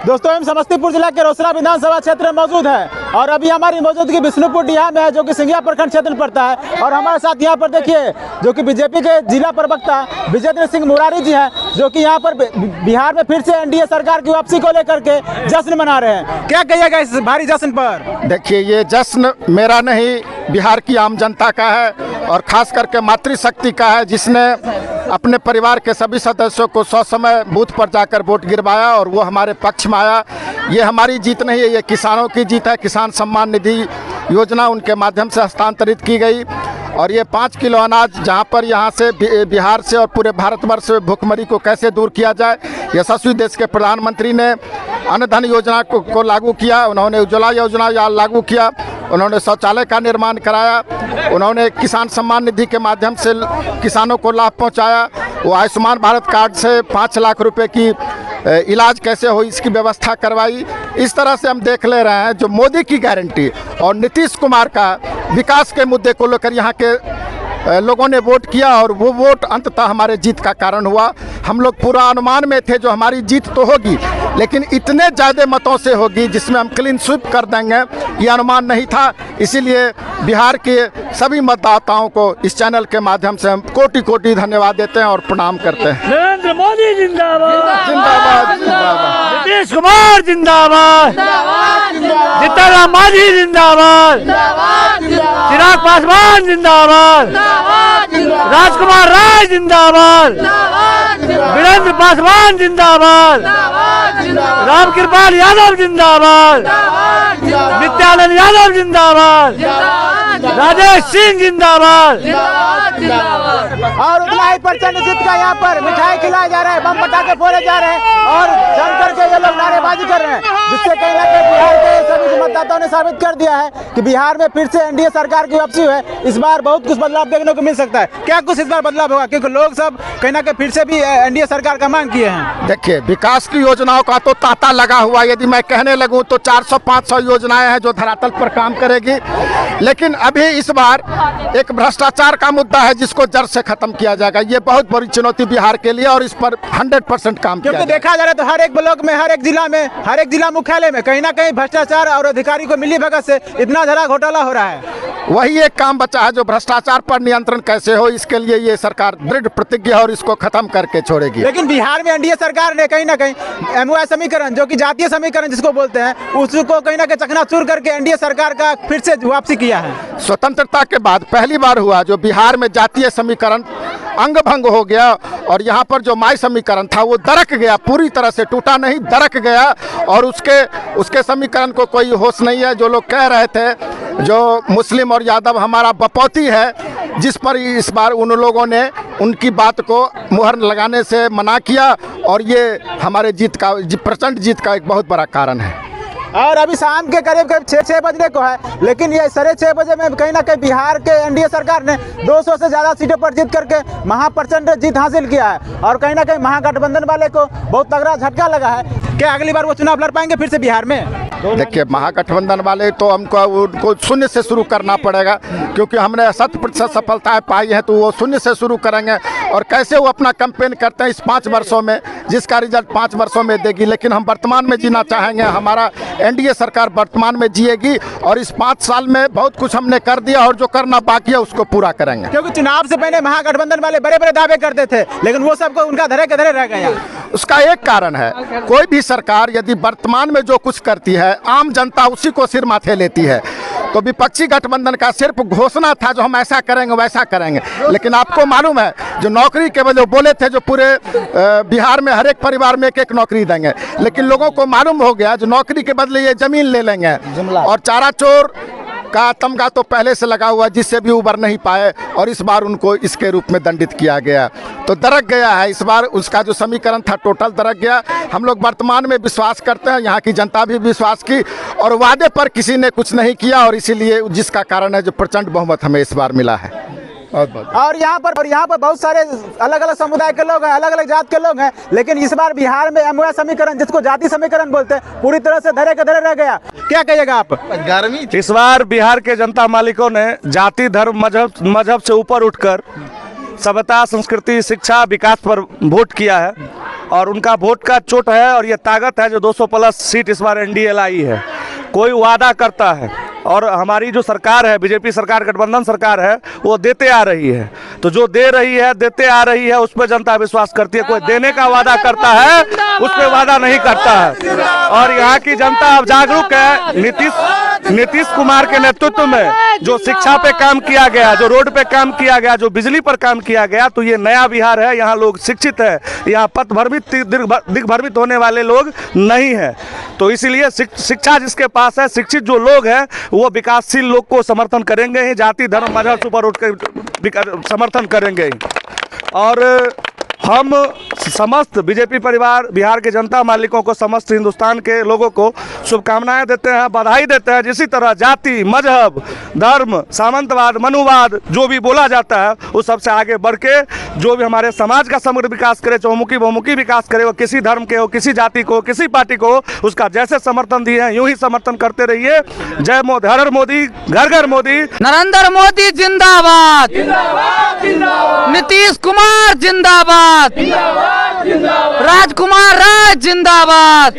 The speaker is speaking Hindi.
दोस्तों हम समस्तीपुर जिला के रोसड़ा विधानसभा क्षेत्र में मौजूद है और अभी हमारी मौजूदगी बिष्णुपुर डीहा में है जो कि सिंघिया प्रखंड क्षेत्र में पड़ता है। और हमारे साथ यहाँ पर देखिए जो कि बीजेपी के जिला प्रवक्ता विजेंद्र सिंह मुरारी जी हैं जो कि यहाँ पर बिहार में फिर से एनडीए सरकार की वापसी को लेकर के जश्न मना रहे हैं। क्या कहिएगा इस भारी जश्न पर? देखिए, ये जश्न मेरा नहीं, बिहार की आम जनता का है और खास करके मातृशक्ति का है, जिसने अपने परिवार के सभी सदस्यों को समय बूथ पर जाकर वोट गिरवाया और वो हमारे पक्ष में आया। ये हमारी जीत नहीं है, ये किसानों की जीत है। किसान सम्मान निधि योजना उनके माध्यम से हस्तांतरित की गई और ये 5 किलो अनाज जहां पर यहां से बिहार से और पूरे भारतवर्ष में भुखमरी को कैसे दूर किया जाए, यशस्वी देश के प्रधानमंत्री ने अन्न धन योजना को लागू किया, उन्होंने उज्ज्वला योजना लागू किया, उन्होंने शौचालय का निर्माण कराया, उन्होंने किसान सम्मान निधि के माध्यम से किसानों को लाभ पहुंचाया, वो आयुष्मान भारत कार्ड से 5 लाख रुपए की इलाज कैसे हो इसकी व्यवस्था करवाई। इस तरह से हम देख ले रहे हैं जो मोदी की गारंटी और नीतीश कुमार का विकास के मुद्दे को लेकर यहाँ के लोगों ने वोट किया और वो वोट अंततः हमारे जीत का कारण हुआ। हम लोग पूरा अनुमान में थे जो हमारी जीत तो होगी, लेकिन इतने ज़्यादा मतों से होगी जिसमें हम क्लीन स्वीप कर देंगे, ये अनुमान नहीं था। इसीलिए बिहार के सभी मतदाताओं को इस चैनल के माध्यम से हम कोटि कोटि धन्यवाद देते हैं और प्रणाम करते हैं। नरेंद्र मोदी जिंदाबाद, जिंदाबाद जिंदाबाद, नीतीश कुमार जिंदाबाद, जीतन राम मांझी जिंदाबाद, चिराग पासवान जिंदाबाद, राजकुमार राय जिंदाबाद, वीरेंद्र पासवान जिंदाबाद, राम कृपाल यादव जिंदाबाद, नित्यानंद यादव जिंदाबाद, राजेश सिंह जिंदाबाद। और उतना ही प्रचंड जीत का यहाँ पर मिठाई खिलाया जा रहा है, बम पटाखे फोड़े जा रहे हैं और जम करके ये लोग नारेबाजी कर रहे हैं, जिससे कहीं ना कहीं बिहार के सभी मतदाताओं ने साबित कर दिया है कि बिहार में फिर से एनडीए सरकार की वापसी है। इस बार बहुत कुछ बदलाव देखने को मिल सकता है। क्या कुछ इस बार बदलाव होगा, क्योंकि लोग सब कहीं ना कहीं फिर से भी एनडीए सरकार का मांग किए हैं? देखिए, विकास की योजनाओं का तो तांता लगा हुआ, यदि मैं कहने लगूं तो 400-500 योजनाएं हैं जो धरातल पर काम करेगी, लेकिन अभी इस बार एक भ्रष्टाचार का मुद्दा है जिसको जड़ से खत्म किया जाएगा। ये बहुत बड़ी चुनौती बिहार के लिए और इस पर 100% काम किया क्योंकि देखा जा रहा है तो हर एक ब्लॉक में, हर एक जिला में, हर एक जिला मुख्यालय में कहीं ना कहीं भ्रष्टाचार और अधिकारी को मिली भगत से इतना ज्यादा घोटाला हो रहा है। वही एक काम बचा है जो भ्रष्टाचार पर नियंत्रण कैसे हो, इसके लिए ये सरकार दृढ़ प्रतिज्ञ है और इसको खत्म करके छोड़ेगी। लेकिन बिहार में एनडीए सरकार ने कहीं ना कहीं एमओआई समीकरण जो कि जातीय समीकरण जिसको बोलते हैं, उसको कहीं ना कहीं चकनाचूर करके एनडीए सरकार का फिर से वापसी किया है। स्वतंत्रता के बाद पहली बार हुआ जो बिहार में जातीय समीकरण अंग भंग हो गया और यहाँ पर जो माई समीकरण था वो दरक गया, पूरी तरह से टूटा नहीं, दरक गया और उसके समीकरण को कोई होश नहीं है। जो लोग कह रहे थे जो मुस्लिम और यादव हमारा बपौती है, जिस पर इस बार उन लोगों ने उनकी बात को मुहर लगाने से मना किया और ये हमारे जीत का, प्रचंड जीत का एक बहुत बड़ा कारण है। और अभी शाम के करीब 6 बजने को है, लेकिन ये 6:30 बजे में कहीं ना कहीं बिहार के एनडीए सरकार ने 200 से ज़्यादा सीटों पर जीत करके महाप्रचंड जीत हासिल किया है और कहीं ना कहीं महागठबंधन वाले को बहुत तगड़ा झटका लगा है। क्या अगली बार वो चुनाव लड़ पाएंगे फिर से बिहार में? देखिए, महागठबंधन वाले तो उनको शून्य से शुरू करना पड़ेगा, क्योंकि हमने 100% सफलताएं पाई हैं, तो वो शून्य से शुरू करेंगे और कैसे वो अपना कैंपेन करते हैं इस 5 वर्षों में, जिसका रिजल्ट 5 वर्षों में देगी। लेकिन हम वर्तमान में जीना चाहेंगे, हमारा एनडीए सरकार वर्तमान में जिएगी और इस 5 साल में बहुत कुछ हमने कर दिया और जो करना बाकी है उसको पूरा करेंगे। क्योंकि चुनाव से पहले महागठबंधन वाले बड़े बड़े दावे करते थे, लेकिन वो सबको उनका धरे के धरे रह गया। उसका एक कारण है, कोई भी सरकार यदि वर्तमान में जो कुछ करती है आम जनता उसी को सिर माथे लेती है। तो विपक्षी गठबंधन का सिर्फ घोषणा था जो हम ऐसा करेंगे वैसा करेंगे, लेकिन आपको मालूम है जो नौकरी के बदले बोले थे जो पूरे बिहार में हर एक परिवार में एक नौकरी देंगे, लेकिन लोगों को मालूम हो गया जो नौकरी के बदले ये जमीन ले लेंगे और चारा चोर का तमगा तो पहले से लगा हुआ जिससे भी उबर नहीं पाए और इस बार उनको इसके रूप में दंडित किया गया। तो दरक गया है इस बार, उसका जो समीकरण था टोटल दरक गया। हम लोग वर्तमान में विश्वास करते हैं, यहाँ की जनता भी विश्वास की और वादे पर किसी ने कुछ नहीं किया और इसीलिए जिसका कारण है जो प्रचंड बहुमत हमें इस बार मिला है। और यहाँ पर बहुत सारे अलग अलग समुदाय के लोग हैं, अलग अलग जात के लोग हैं, लेकिन इस बार बिहार में एमओआई समीकरण जिसको जाति समीकरण बोलते हैं पूरी तरह से धरे के धरे रह गया। क्या कहिएगा आप? इस बार बिहार के जनता मालिकों ने जाति, धर्म, मजहब से ऊपर उठकर सभ्यता, संस्कृति, शिक्षा, विकास पर वोट किया है और उनका वोट का चोट है और ये ताकत है जो 200 प्लस सीट इस बार एनडीए लाई है। कोई वादा करता है और हमारी जो सरकार है, बीजेपी सरकार, गठबंधन सरकार है, वो देते आ रही है। तो जो दे रही है, देते आ रही है, उस पर जनता विश्वास करती है। कोई देने का वादा करता है, उस पर वादा नहीं करता है। और यहाँ की जनता अब जागरूक है। नीतीश कुमार के नेतृत्व में जो शिक्षा पे काम किया गया, जो रोड पे काम किया गया, जो बिजली पर काम किया गया, तो ये नया बिहार है। यहाँ लोग शिक्षित है, यहाँ पथ भ्रमित दिग्भ्रमित होने वाले लोग नहीं है। तो इसीलिए शिक्षा जिसके पास है, शिक्षित जो लोग हैं, वो विकासशील लोग को समर्थन करेंगे ही, जाति धर्म मजहब से ऊपर उठ कर समर्थन करेंगे ही। और हम समस्त बीजेपी परिवार, बिहार के जनता मालिकों को, समस्त हिंदुस्तान के लोगों को शुभकामनाएं देते हैं, बधाई देते हैं। जिसी तरह जाति, मजहब, धर्म, सामंतवाद, मनुवाद जो भी बोला जाता है, उस सबसे आगे बढ़ के जो भी हमारे समाज का समग्र विकास करे, चौमुखी बहुमुखी विकास करे, वो किसी धर्म के हो, किसी जाति को, किसी पार्टी को, उसका जैसे समर्थन दिए हैं यूं ही समर्थन करते रहिए। जय मोदी, हर हर मोदी, घर घर मोदी। नरेंद्र मोदी जिंदाबाद, नीतीश कुमार जिंदाबाद, राजकुमार राज जिंदाबाद।